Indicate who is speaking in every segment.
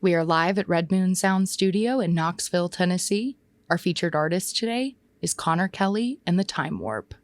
Speaker 1: We are live at Red Moon Sound Studio in Knoxville, Tennessee. Our featured artist today is Connor Kelly and the Time Warp.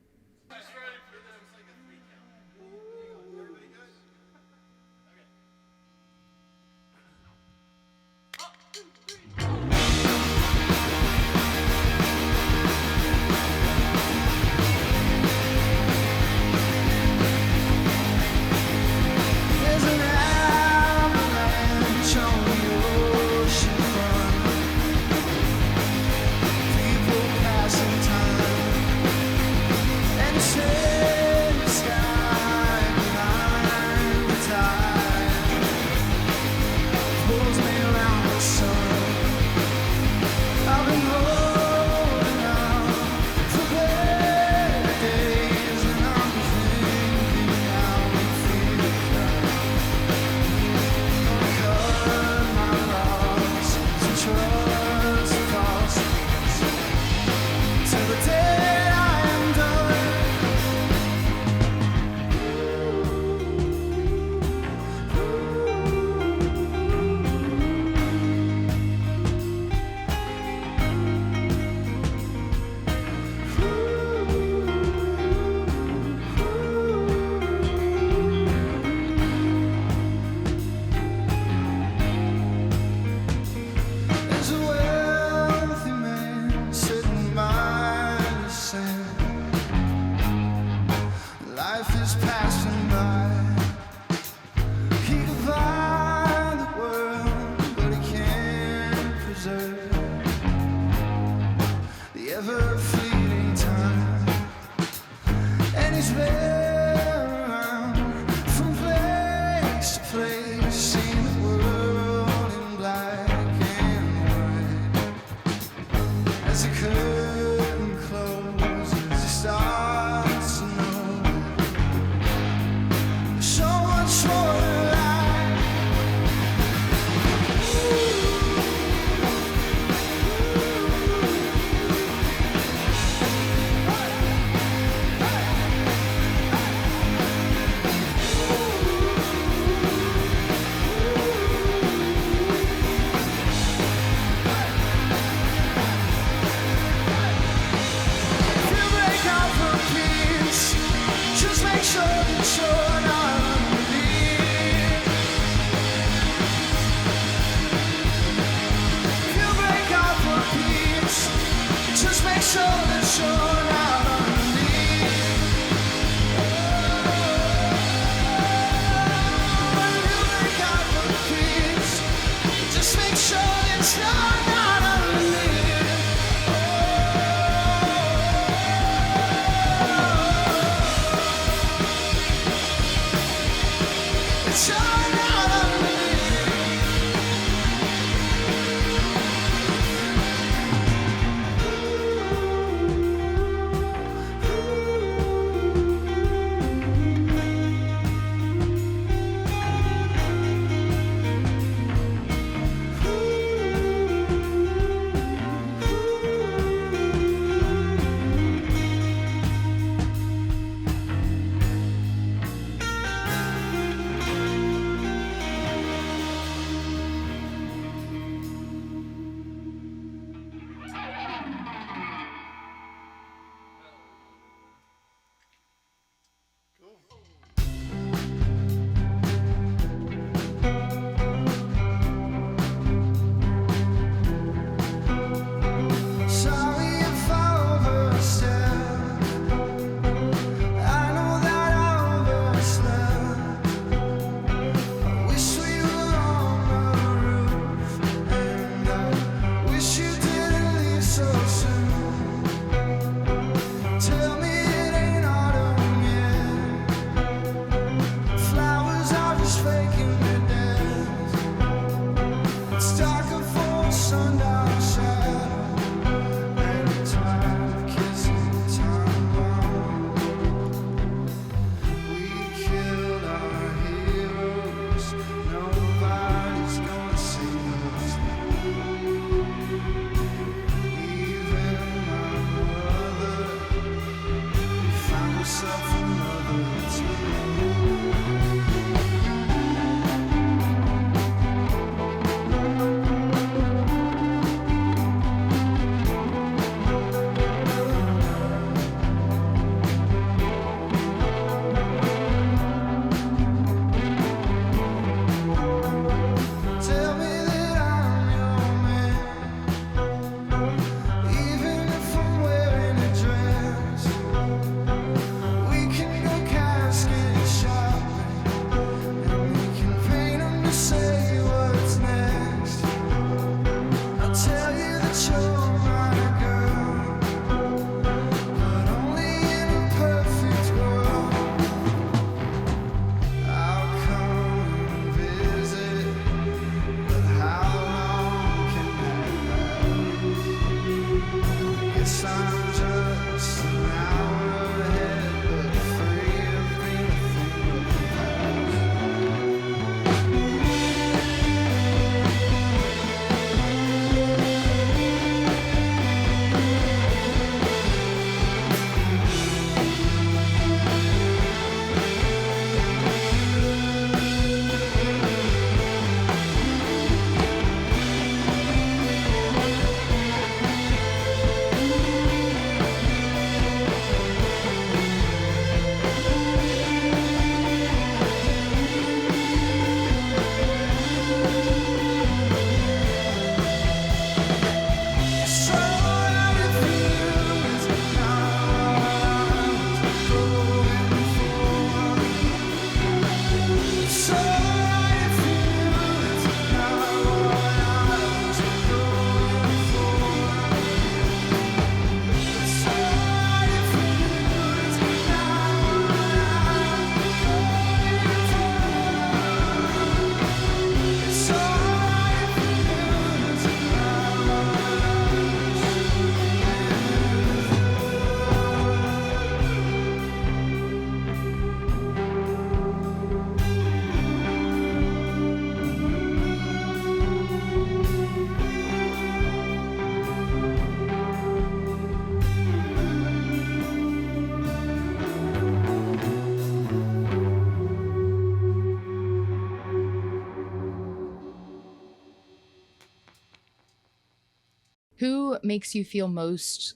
Speaker 1: Who makes you feel most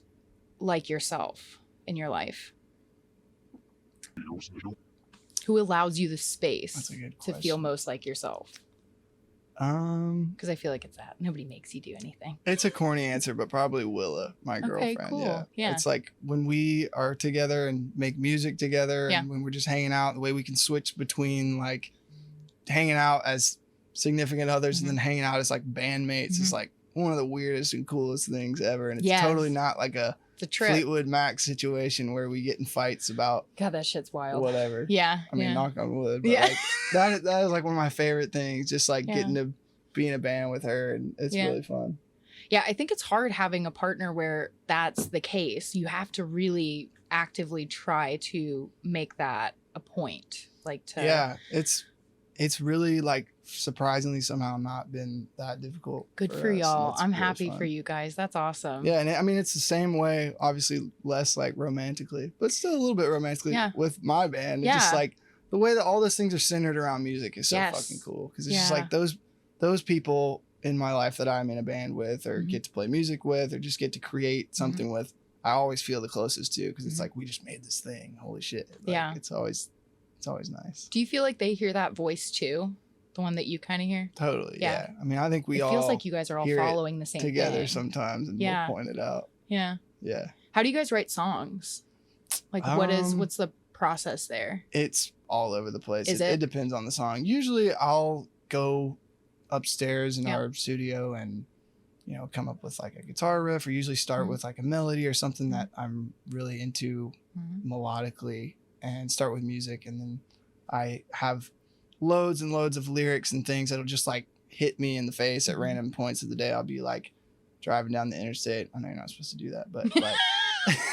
Speaker 1: like yourself in your life? Who allows you the space to feel most like yourself? Because I feel like it's that. Nobody makes you do anything.
Speaker 2: It's a corny answer, but probably Willa, my girlfriend.
Speaker 1: Cool. Yeah.
Speaker 2: It's like when we are together and make music together, and when we're just hanging out, the way we can switch between like hanging out as significant others and then hanging out as like bandmates is like one of the weirdest and coolest things ever. And it's totally not like a Fleetwood Mac situation where we get in fights about
Speaker 1: God, that shit's wild.
Speaker 2: Whatever.
Speaker 1: Yeah.
Speaker 2: I mean, knock on wood. But like, that is like one of my favorite things. Just like getting to be in a band with her, and it's really fun.
Speaker 1: Yeah, I think it's hard having a partner where that's the case. You have to really actively try to make that a point. Like to
Speaker 2: it's really like surprisingly somehow not been that difficult.
Speaker 1: Good for y'all. I'm happy for you guys. That's awesome.
Speaker 2: Yeah, and I mean it's the same way, obviously less like romantically, but still a little bit romantically with my band. Yeah. Just like the way that all those things are centered around music is so fucking cool. Because it's just like those people in my life that I'm in a band with or get to play music with or just get to create something with, I always feel the closest to, because it's like we just made this thing. Holy shit. Like, it's always nice.
Speaker 1: Do you feel like they hear that voice too? The one that you kind of hear?
Speaker 2: Totally, yeah. I mean, I think it
Speaker 1: feels like you guys are all following the same
Speaker 2: together
Speaker 1: thing.
Speaker 2: sometimes, and we'll point it out.
Speaker 1: Yeah.
Speaker 2: Yeah.
Speaker 1: How do you guys write songs? Like, what's the process there?
Speaker 2: It's all over the place.
Speaker 1: Is
Speaker 2: it depends on the song. Usually I'll go upstairs in our studio and, you know, come up with like a guitar riff, or usually start with like a melody or something that I'm really into melodically, and start with music. And then I have loads and loads of lyrics and things that'll just like hit me in the face at random points of the day. I'll be like driving down the interstate. I know you're not supposed to do that, but like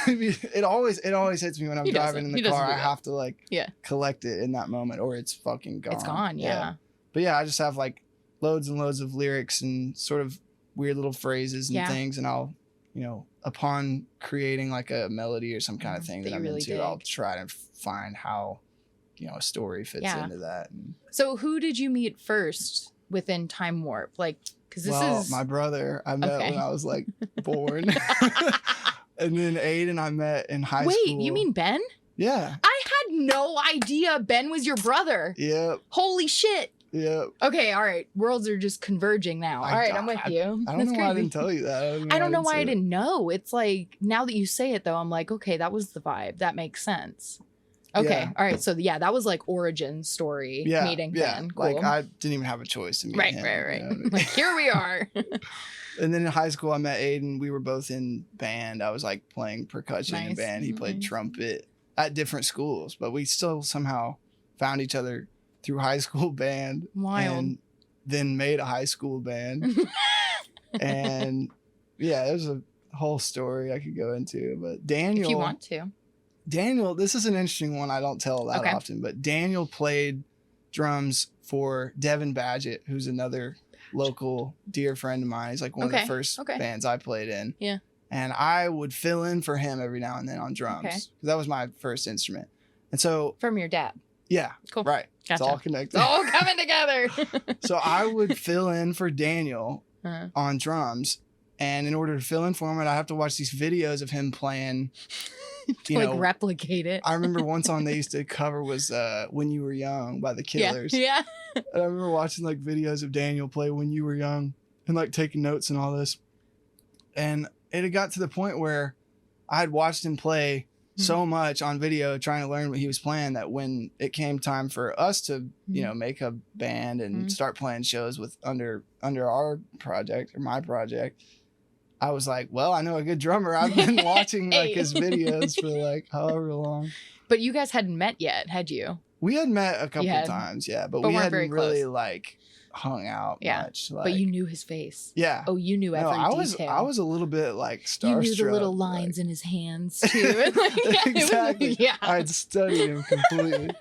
Speaker 2: it always hits me when I'm driving in the car. I have to like collect it in that moment, or it's fucking gone.
Speaker 1: It's gone. Yeah.
Speaker 2: But yeah, I just have like loads and loads of lyrics and sort of weird little phrases and things. And I'll, you know, upon creating like a melody or some kind of thing that I'm really into, I'll try to find how, you know, a story fits into that. And
Speaker 1: so who did you meet first within Time Warp? Like, because this is
Speaker 2: my brother. I met when I was like born. And then Aidan I met in high school.
Speaker 1: Wait, you mean Ben?
Speaker 2: Yeah.
Speaker 1: I had no idea Ben was your brother.
Speaker 2: Yep.
Speaker 1: Holy shit.
Speaker 2: Yep.
Speaker 1: Okay, all right. Worlds are just converging now. All right, I'm with you.
Speaker 2: I don't know why I didn't tell you that.
Speaker 1: I don't know why I didn't know. It's like, now that you say it though, I'm like, okay, that was the vibe. That makes sense. Okay. All right. So that was like origin story meeting Ben. Cool.
Speaker 2: Like I didn't even have a choice to meet him.
Speaker 1: Right.
Speaker 2: You know?
Speaker 1: Like, here we are.
Speaker 2: And then in high school, I met Aidan. We were both in band. I was like playing percussion in band. He played trumpet at different schools, but we still somehow found each other through high school band.
Speaker 1: Wild.
Speaker 2: And then made a high school band. And yeah, there's a whole story I could go into, but Daniel,
Speaker 1: if you want to.
Speaker 2: Daniel, this is an interesting one. I don't tell that often, but Daniel played drums for Devin Badgett, who's another local dear friend of mine. He's like one of the first bands I played in. Yeah. And I would fill in for him every now and then on drums. Because that was my first instrument. And so
Speaker 1: from your dad.
Speaker 2: Yeah.
Speaker 1: Cool.
Speaker 2: Right. Gotcha. It's all connected.
Speaker 1: It's all coming together.
Speaker 2: So I would fill in for Daniel on drums. And in order to fill in for him, I'd have to watch these videos of him playing.
Speaker 1: To like replicate it.
Speaker 2: I remember one song they used to cover was When You Were Young by the Killers.
Speaker 1: Yeah.
Speaker 2: And I remember watching like videos of Daniel play When You Were Young and like taking notes and all this. And it had got to the point where I had watched him play so much on video trying to learn what he was playing that when it came time for us to, you know, make a band and start playing shows with under our project or my project, I was like, well, I know a good drummer. I've been watching like his videos for like however long.
Speaker 1: But you guys hadn't met yet, had you?
Speaker 2: We had met a couple times, but we hadn't really like hung out much. Like,
Speaker 1: but you knew his face.
Speaker 2: Yeah.
Speaker 1: Oh, you knew every detail.
Speaker 2: I was a little bit like starstruck.
Speaker 1: You knew the little lines in his hands too.
Speaker 2: Exactly. I had studied him completely.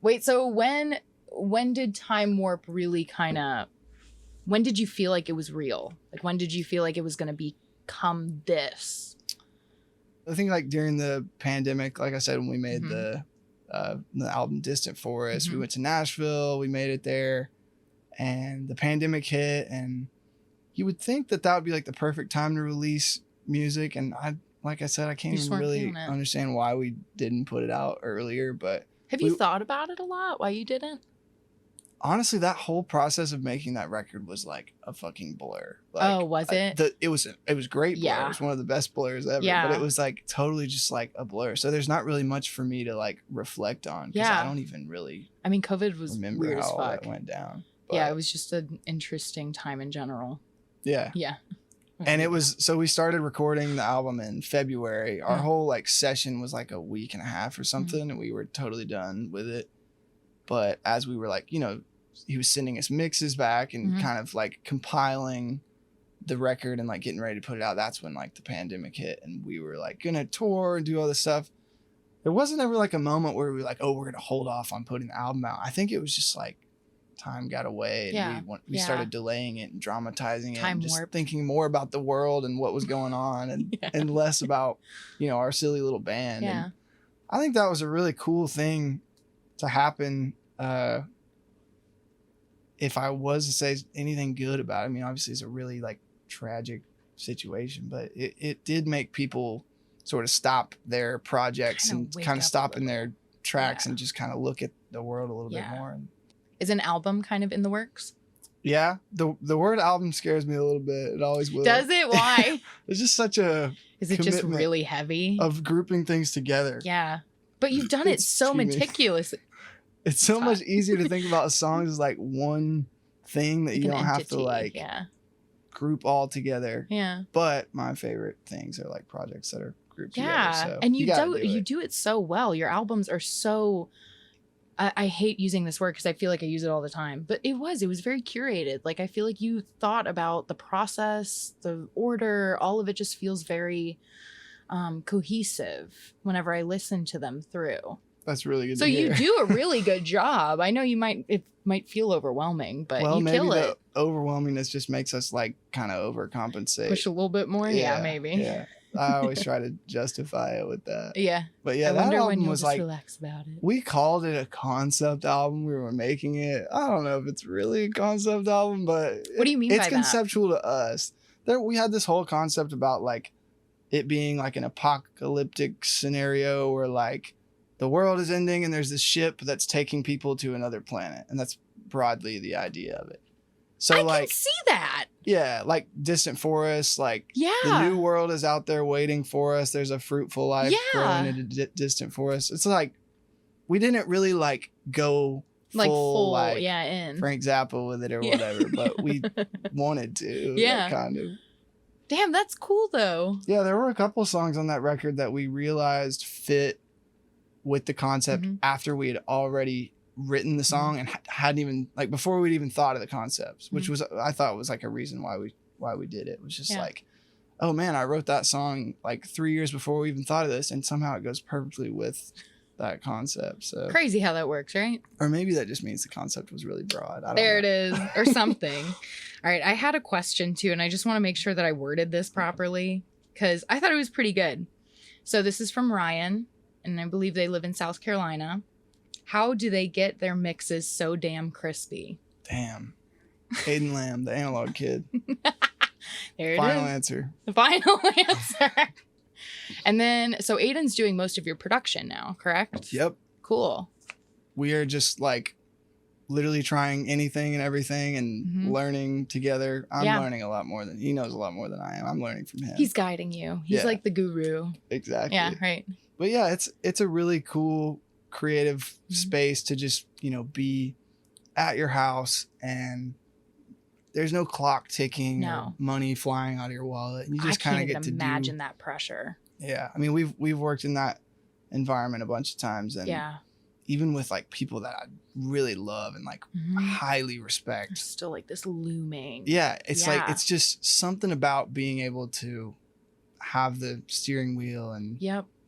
Speaker 1: Wait, so when did Time Warp really when did you feel like it was real? Like, when did you feel like it was going to become this?
Speaker 2: I think like during the pandemic, like I said, when we made the album Distant Forest, we went to Nashville, we made it there, and the pandemic hit, and you would think that would be like the perfect time to release music. And like I said, I can't even really understand why we didn't put it out earlier, but
Speaker 1: have you thought about it a lot? Why you didn't?
Speaker 2: Honestly, that whole process of making that record was like a fucking blur. Like,
Speaker 1: oh, was it?
Speaker 2: It was great blur.
Speaker 1: Yeah.
Speaker 2: It was one of the best blurs ever.
Speaker 1: Yeah.
Speaker 2: But it was like totally just like a blur. So there's not really much for me to like reflect on. Because I don't even really.
Speaker 1: I mean, COVID was
Speaker 2: remember
Speaker 1: weird
Speaker 2: how
Speaker 1: as fuck.
Speaker 2: All that went down. But,
Speaker 1: yeah, it was just an interesting time in general.
Speaker 2: Yeah.
Speaker 1: Yeah.
Speaker 2: And it was, so we started recording the album in February. Our whole like session was like a week and a half or something, and we were totally done with it. But as we were like, you know, he was sending us mixes back and kind of like compiling the record and like getting ready to put it out. That's when like the pandemic hit, and we were like gonna tour and do all this stuff. There wasn't ever like a moment where we were like, oh, we're gonna hold off on putting the album out. I think it was just like time got away, and we started delaying it and dramatizing it, and just thinking more about the world and what was going on, and and less about, you know, our silly little band. And I think that was a really cool thing to happen. If I was to say anything good about it, I mean, obviously it's a really like tragic situation, but it did make people sort of stop their projects and kind of stop in their tracks and just kind of look at the world a little bit more. And
Speaker 1: is an album kind of in the works?
Speaker 2: Yeah, the word album scares me a little bit. It always will.
Speaker 1: Does it? Why?
Speaker 2: It's just such a
Speaker 1: is it just really heavy
Speaker 2: of grouping things together?
Speaker 1: Yeah, but you've done it so meticulously.
Speaker 2: It's so much easier to think about songs as like one thing that you don't have to like group all together.
Speaker 1: Yeah.
Speaker 2: But my favorite things are like projects that are grouped together. So
Speaker 1: and you do it so well. Your albums are so. I hate using this word because I feel like I use it all the time, but it was very curated. Like, I feel like you thought about the process, the order, all of it just feels very cohesive whenever I listen to them through.
Speaker 2: That's really good.
Speaker 1: So you do a really good job. I know it might feel overwhelming, but you kill it.
Speaker 2: The overwhelmingness just makes us like kind of overcompensate.
Speaker 1: Push a little bit more. Yeah, maybe.
Speaker 2: Yeah. I always try to justify it with that.
Speaker 1: Yeah.
Speaker 2: But yeah,
Speaker 1: that album
Speaker 2: when
Speaker 1: was
Speaker 2: just like,
Speaker 1: relax about it.
Speaker 2: We called it a concept album. We were making it. I don't know if it's really a concept album, but
Speaker 1: what do you mean by that?
Speaker 2: It's conceptual to us. We had this whole concept about like it being like an apocalyptic scenario where like the world is ending and there's this ship that's taking people to another planet, and that's broadly the idea of it. So
Speaker 1: I can see that.
Speaker 2: Yeah, like Distant Forest, like
Speaker 1: Yeah.
Speaker 2: the new world is out there waiting for us. There's a fruitful life growing into Distant Forest. It's like we didn't really like go
Speaker 1: like full
Speaker 2: like
Speaker 1: in
Speaker 2: Frank Zappa with it or whatever, but we wanted to.
Speaker 1: Yeah.
Speaker 2: Kind of.
Speaker 1: Damn, that's cool though.
Speaker 2: Yeah, there were a couple songs on that record that we realized fit with the concept after we had already written the song and hadn't even like before we'd even thought of the concepts, which was I thought was like a reason why we did it. It was just like, oh man, I wrote that song like 3 years before we even thought of this, and somehow it goes perfectly with that concept. So
Speaker 1: crazy how that works, right?
Speaker 2: Or maybe that just means the concept was really broad. I don't
Speaker 1: there
Speaker 2: know.
Speaker 1: It is, or something. All right, I had a question too, and I just want to make sure that I worded this properly because I thought it was pretty good. So this is from Ryan, and I believe they live in South Carolina. How do they get their mixes so damn crispy?
Speaker 2: Damn. Aidan Lamb, the analog kid.
Speaker 1: There it
Speaker 2: Final
Speaker 1: is.
Speaker 2: answer.
Speaker 1: The final answer. And then, so Aidan's doing most of your production now, correct?
Speaker 2: Yep.
Speaker 1: Cool.
Speaker 2: We are just like literally trying anything and everything and learning together. I'm learning a lot more than he knows a lot more than I am. I'm learning from him.
Speaker 1: He's guiding you. He's like the guru.
Speaker 2: Exactly.
Speaker 1: Yeah, right.
Speaker 2: But yeah, it's a really cool creative space to just, you know, be at your house and there's no clock ticking or money flying out of your wallet. You just kind of get to
Speaker 1: imagine that pressure.
Speaker 2: Yeah. I mean, we've worked in that environment a bunch of times, and even with like people that I really love and like highly respect.
Speaker 1: There's still like this looming.
Speaker 2: Yeah. It's like, it's just something about being able to have the steering wheel and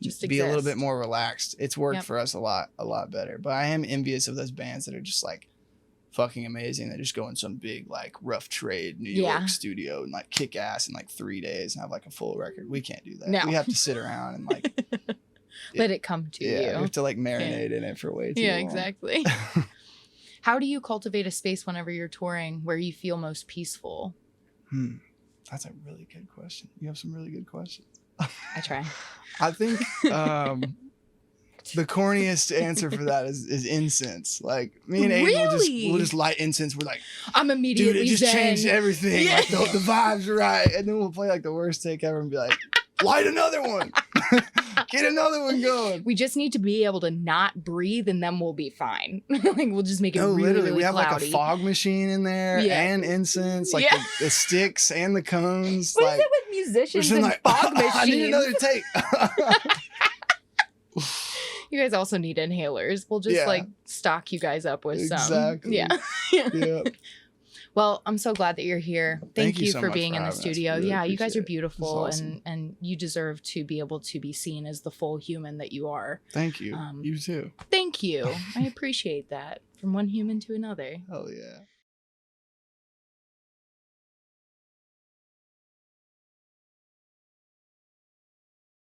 Speaker 2: just be a little bit more relaxed. It's worked for us a lot better. But I am envious of those bands that are just like fucking amazing. They just go in some big like rough trade New York studio and like kick ass in like 3 days and have like a full record. We can't do that. No. We have to sit around and like
Speaker 1: let it come to you.
Speaker 2: You have to like marinate in it for way too long.
Speaker 1: Exactly. How do you cultivate a space whenever you're touring where you feel most peaceful?
Speaker 2: That's a really good question. You have some really good questions.
Speaker 1: I try.
Speaker 2: I think the corniest answer for that is incense. Like me and Aidan we'll just light incense. We're like,
Speaker 1: I'm immediately
Speaker 2: dude, it just changed everything. Like the vibes are right. And then we'll play like the worst take ever and be like, light another one. Get another one going.
Speaker 1: We just need to be able to not breathe and then we'll be fine. Like we'll just make it really
Speaker 2: we have
Speaker 1: cloudy.
Speaker 2: Like a fog machine in there and incense, like the sticks and the cones.
Speaker 1: What
Speaker 2: like,
Speaker 1: is it with musicians and like, fog machines?
Speaker 2: I need another take.
Speaker 1: You guys also need inhalers. We'll just like stock you guys up with some. Yeah. Well, I'm so glad that you're here. Thank you so for being in the studio. Really you guys are beautiful awesome. and you deserve to be able to be seen as the full human that you are.
Speaker 2: Thank you. You too.
Speaker 1: Thank you. I appreciate that. From one human to another.
Speaker 2: Hell yeah.